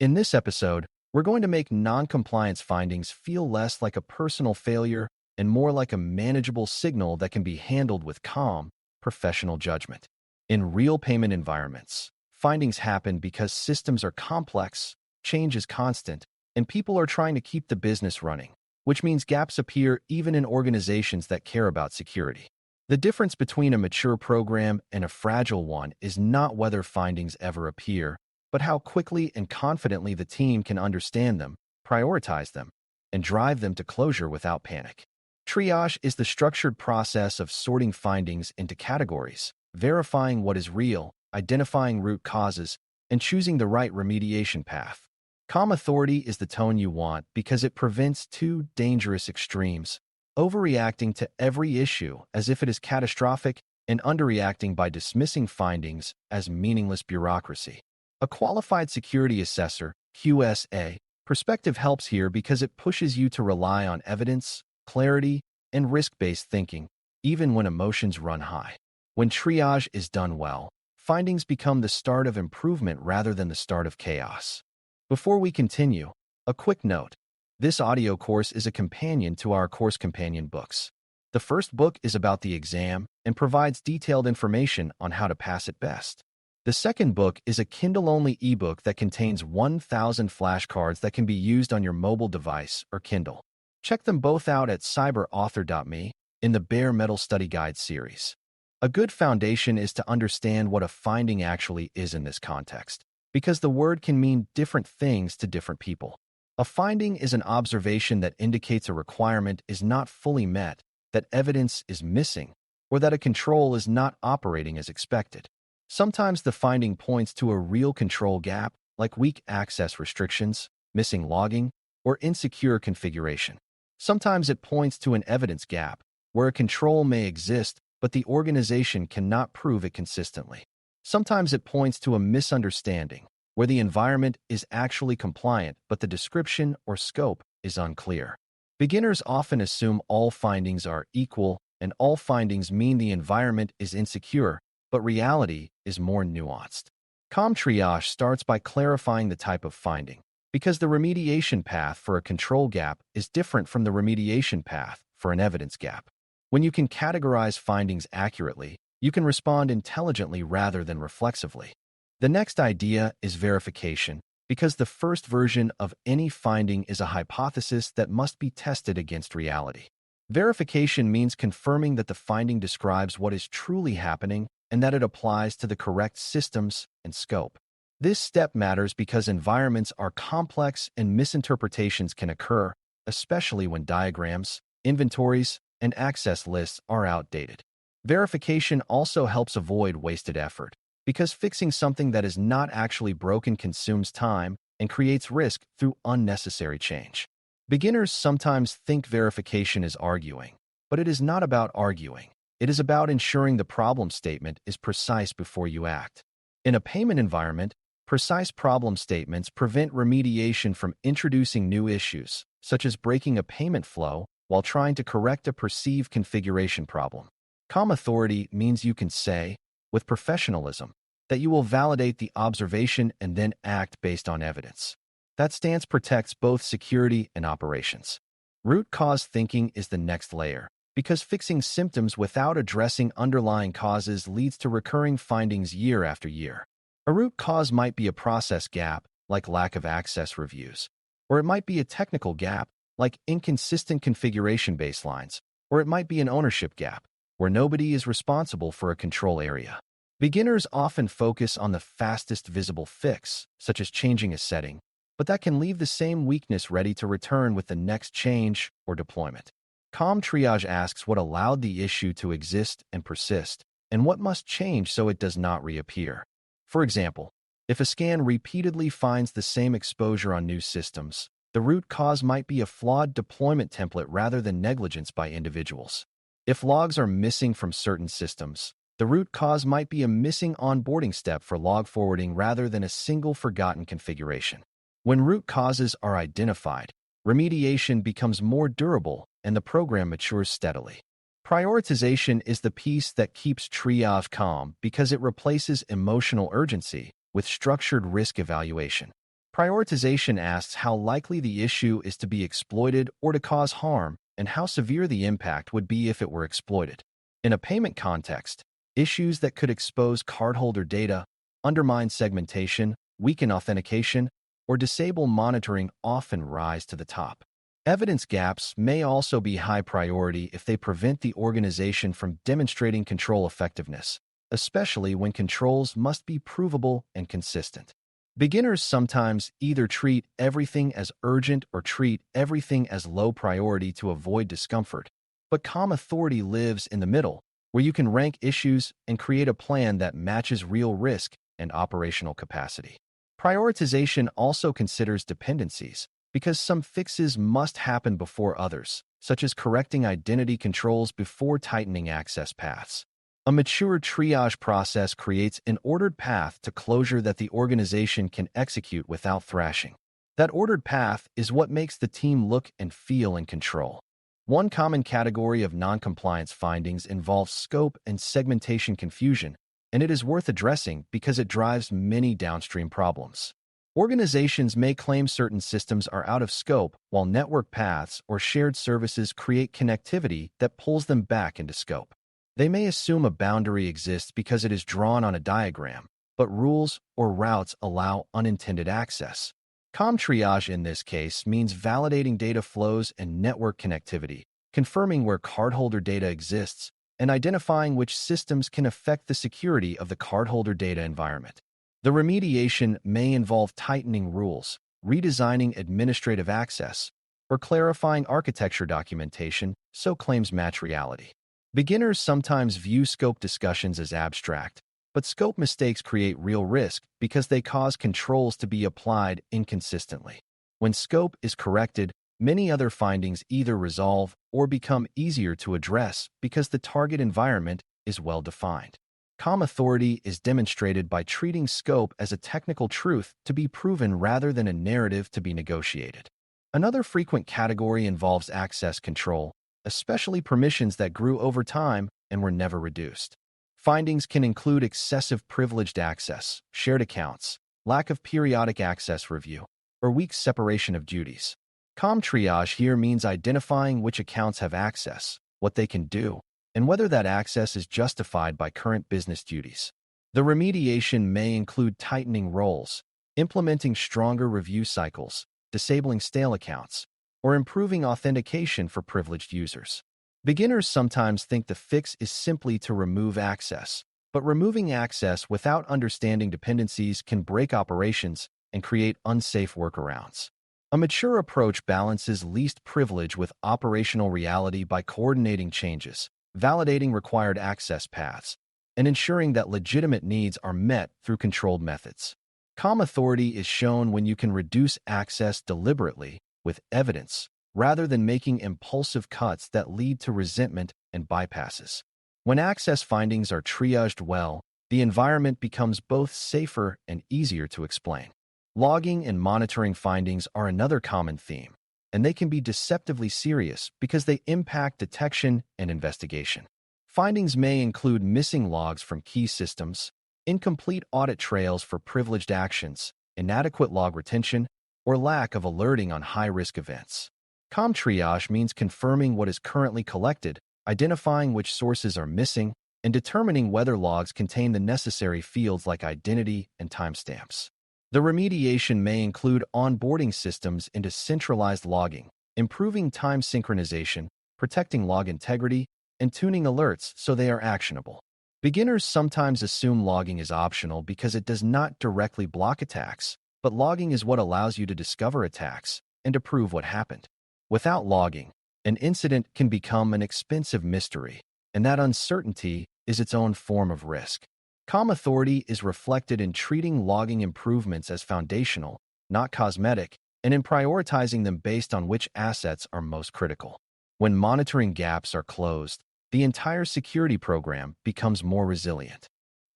In this episode, we're going to make non-compliance findings feel less like a personal failure and more like a manageable signal that can be handled with calm, professional judgment. In real payment environments, findings happen because systems are complex, change is constant, and people are trying to keep the business running, which means gaps appear even in organizations that care about security. The difference between a mature program and a fragile one is not whether findings ever appear, but how quickly and confidently the team can understand them, prioritize them, and drive them to closure without panic. Triage is the structured process of sorting findings into categories, verifying what is real, identifying root causes, and choosing the right remediation path. Calm authority is the tone you want because it prevents two dangerous extremes: overreacting to every issue as if it is catastrophic and underreacting by dismissing findings as meaningless bureaucracy. A qualified security assessor, QSA, perspective helps here because it pushes you to rely on evidence, clarity, and risk-based thinking, even when emotions run high. When triage is done well, findings become the start of improvement rather than the start of chaos. Before we continue, a quick note. This audio course is a companion to our course companion books. The first book is about the exam and provides detailed information on how to pass it best. The second book is a Kindle-only ebook that contains 1,000 flashcards that can be used on your mobile device or Kindle. Check them both out at cyber.author.me in the Bare Metal Study Guide series. A good foundation is to understand what a finding actually is in this context, because the word can mean different things to different people. A finding is an observation that indicates a requirement is not fully met, that evidence is missing, or that a control is not operating as expected. Sometimes the finding points to a real control gap, like weak access restrictions, missing logging, or insecure configuration. Sometimes it points to an evidence gap, where a control may exist, but the organization cannot prove it consistently. Sometimes it points to a misunderstanding, where the environment is actually compliant, but the description or scope is unclear. Beginners often assume all findings are equal, and all findings mean the environment is insecure, but reality is more nuanced. Calm triage starts by clarifying the type of finding, because the remediation path for a control gap is different from the remediation path for an evidence gap. When you can categorize findings accurately, you can respond intelligently rather than reflexively. The next idea is verification, because the first version of any finding is a hypothesis that must be tested against reality. Verification means confirming that the finding describes what is truly happening and that it applies to the correct systems and scope. This step matters because environments are complex and misinterpretations can occur, especially when diagrams, inventories, and access lists are outdated. Verification also helps avoid wasted effort, because fixing something that is not actually broken consumes time and creates risk through unnecessary change. Beginners sometimes think verification is arguing, but it is not about arguing. It is about ensuring the problem statement is precise before you act. In a payment environment, precise problem statements prevent remediation from introducing new issues, such as breaking a payment flow while trying to correct a perceived configuration problem. Calm authority means you can say, with professionalism, that you will validate the observation and then act based on evidence. That stance protects both security and operations. Root cause thinking is the next layer, because fixing symptoms without addressing underlying causes leads to recurring findings year after year. A root cause might be a process gap, like lack of access reviews, or it might be a technical gap, like inconsistent configuration baselines, or it might be an ownership gap, where nobody is responsible for a control area. Beginners often focus on the fastest visible fix, such as changing a setting, but that can leave the same weakness ready to return with the next change or deployment. Calm triage asks what allowed the issue to exist and persist, and what must change so it does not reappear. For example, if a scan repeatedly finds the same exposure on new systems, the root cause might be a flawed deployment template rather than negligence by individuals. If logs are missing from certain systems, the root cause might be a missing onboarding step for log forwarding rather than a single forgotten configuration. When root causes are identified, remediation becomes more durable and the program matures steadily. Prioritization is the piece that keeps triage calm because it replaces emotional urgency with structured risk evaluation. Prioritization asks how likely the issue is to be exploited or to cause harm, and how severe the impact would be if it were exploited. In a payment context, issues that could expose cardholder data, undermine segmentation, weaken authentication, or disable monitoring often rise to the top. Evidence gaps may also be high priority if they prevent the organization from demonstrating control effectiveness, especially when controls must be provable and consistent. Beginners sometimes either treat everything as urgent or treat everything as low priority to avoid discomfort, but calm authority lives in the middle, where you can rank issues and create a plan that matches real risk and operational capacity. Prioritization also considers dependencies, because some fixes must happen before others, such as correcting identity controls before tightening access paths. A mature triage process creates an ordered path to closure that the organization can execute without thrashing. That ordered path is what makes the team look and feel in control. One common category of noncompliance findings involves scope and segmentation confusion, and it is worth addressing because it drives many downstream problems. Organizations may claim certain systems are out of scope, while network paths or shared services create connectivity that pulls them back into scope. They may assume a boundary exists because it is drawn on a diagram, but rules or routes allow unintended access. Triage in this case means validating data flows and network connectivity, confirming where cardholder data exists, and identifying which systems can affect the security of the cardholder data environment. The remediation may involve tightening rules, redesigning administrative access, or clarifying architecture documentation so claims match reality. Beginners sometimes view scope discussions as abstract, but scope mistakes create real risk because they cause controls to be applied inconsistently. When scope is corrected, many other findings either resolve or become easier to address because the target environment is well defined. Calm authority is demonstrated by treating scope as a technical truth to be proven rather than a narrative to be negotiated. Another frequent category involves access control, especially permissions that grew over time and were never reduced. Findings can include excessive privileged access, shared accounts, lack of periodic access review, or weak separation of duties. Triage here means identifying which accounts have access, what they can do, and whether that access is justified by current business duties. The remediation may include tightening roles, implementing stronger review cycles, disabling stale accounts, or improving authentication for privileged users. Beginners sometimes think the fix is simply to remove access, but removing access without understanding dependencies can break operations and create unsafe workarounds. A mature approach balances least privilege with operational reality by coordinating changes, validating required access paths, and ensuring that legitimate needs are met through controlled methods. Calm authority is shown when you can reduce access deliberately with evidence, rather than making impulsive cuts that lead to resentment and bypasses. When access findings are triaged well, the environment becomes both safer and easier to explain. Logging and monitoring findings are another common theme, and they can be deceptively serious because they impact detection and investigation. Findings may include missing logs from key systems, incomplete audit trails for privileged actions, inadequate log retention, or lack of alerting on high-risk events. Triage means confirming what is currently collected, identifying which sources are missing, and determining whether logs contain the necessary fields like identity and timestamps. The remediation may include onboarding systems into centralized logging, improving time synchronization, protecting log integrity, and tuning alerts so they are actionable. Beginners sometimes assume logging is optional because it does not directly block attacks, but logging is what allows you to discover attacks and to prove what happened. Without logging, an incident can become an expensive mystery, and that uncertainty is its own form of risk. Calm authority is reflected in treating logging improvements as foundational, not cosmetic, and in prioritizing them based on which assets are most critical. When monitoring gaps are closed, the entire security program becomes more resilient.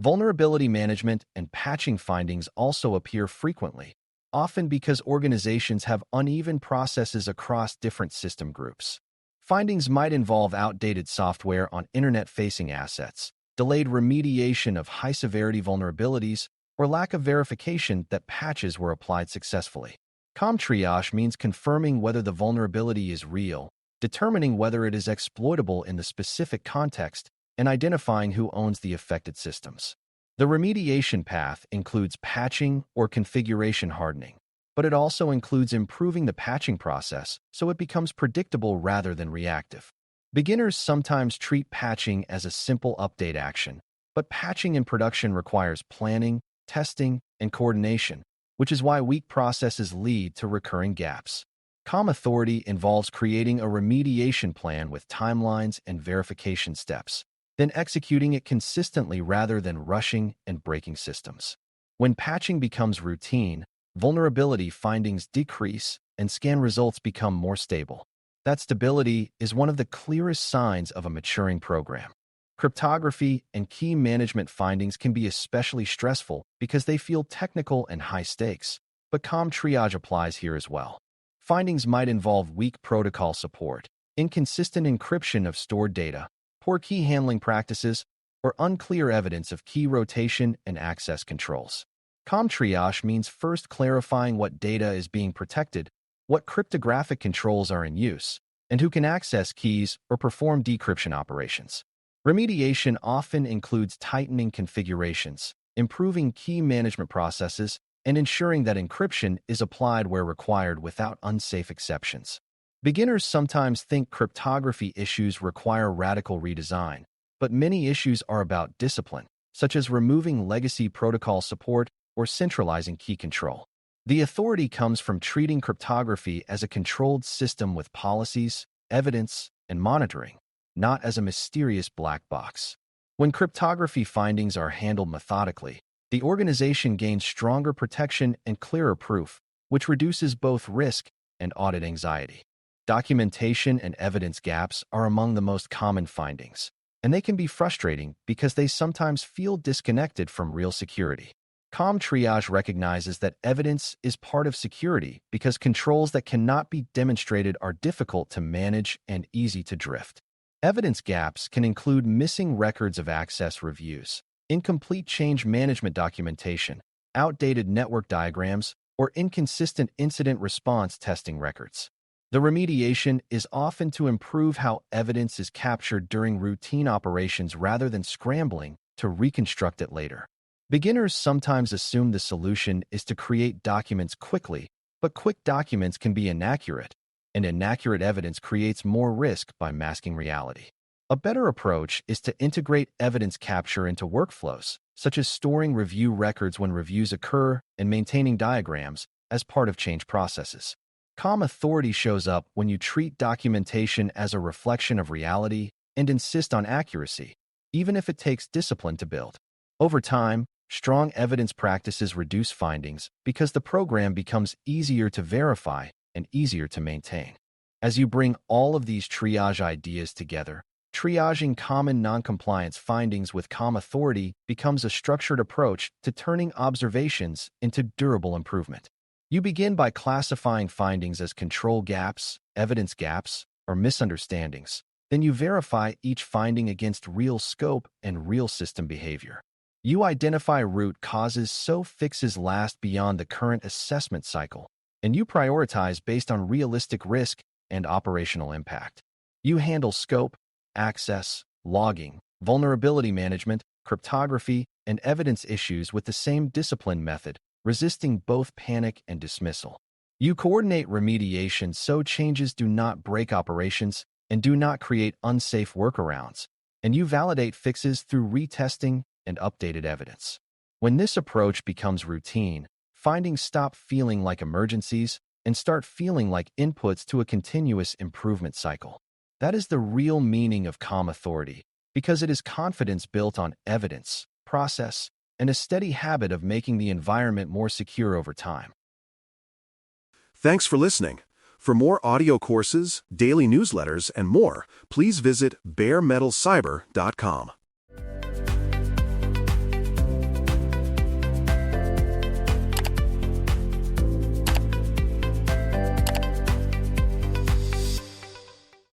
Vulnerability management and patching findings also appear frequently, often because organizations have uneven processes across different system groups. Findings might involve outdated software on internet-facing assets, delayed remediation of high-severity vulnerabilities, or lack of verification that patches were applied successfully. Triage means confirming whether the vulnerability is real, determining whether it is exploitable in the specific context, and identifying who owns the affected systems. The remediation path includes patching or configuration hardening, but it also includes improving the patching process so it becomes predictable rather than reactive. Beginners sometimes treat patching as a simple update action, but patching in production requires planning, testing, and coordination, which is why weak processes lead to recurring gaps. Authority involves creating a remediation plan with timelines and verification steps, then executing it consistently rather than rushing and breaking systems. When patching becomes routine, vulnerability findings decrease and scan results become more stable. That stability is one of the clearest signs of a maturing program. Cryptography and key management findings can be especially stressful because they feel technical and high stakes, but triage applies here as well. Findings might involve weak protocol support, inconsistent encryption of stored data, poor key handling practices, or unclear evidence of key rotation and access controls. Triage means first clarifying what data is being protected, what cryptographic controls are in use, and who can access keys or perform decryption operations. Remediation often includes tightening configurations, improving key management processes, and ensuring that encryption is applied where required without unsafe exceptions. Beginners sometimes think cryptography issues require radical redesign, but many issues are about discipline, such as removing legacy protocol support or centralizing key control. The authority comes from treating cryptography as a controlled system with policies, evidence, and monitoring, not as a mysterious black box. When cryptography findings are handled methodically, the organization gains stronger protection and clearer proof, which reduces both risk and audit anxiety. Documentation and evidence gaps are among the most common findings, and they can be frustrating because they sometimes feel disconnected from real security. Triage recognizes that evidence is part of security because controls that cannot be demonstrated are difficult to manage and easy to drift. Evidence gaps can include missing records of access reviews, incomplete change management documentation, outdated network diagrams, or inconsistent incident response testing records. The remediation is often to improve how evidence is captured during routine operations rather than scrambling to reconstruct it later. Beginners sometimes assume the solution is to create documents quickly, but quick documents can be inaccurate, and inaccurate evidence creates more risk by masking reality. A better approach is to integrate evidence capture into workflows, such as storing review records when reviews occur and maintaining diagrams as part of change processes. Authority shows up when you treat documentation as a reflection of reality and insist on accuracy, even if it takes discipline to build. Over time, strong evidence practices reduce findings because the program becomes easier to verify and easier to maintain. As you bring all of these triage ideas together, triaging common noncompliance findings with authority becomes a structured approach to turning observations into durable improvement. You begin by classifying findings as control gaps, evidence gaps, or misunderstandings. Then you verify each finding against real scope and real system behavior. You identify root causes so fixes last beyond the current assessment cycle, and you prioritize based on realistic risk and operational impact. You handle scope, access, logging, vulnerability management, cryptography, and evidence issues with the same discipline method, resisting both panic and dismissal. You coordinate remediation so changes do not break operations and do not create unsafe workarounds, and you validate fixes through retesting and updated evidence. When this approach becomes routine, findings stop feeling like emergencies and start feeling like inputs to a continuous improvement cycle. That is the real meaning of authority, because it is confidence built on evidence, process, and a steady habit of making the environment more secure over time. Thanks for listening. For more audio courses, daily newsletters, and more, please visit BareMetalCyber.com.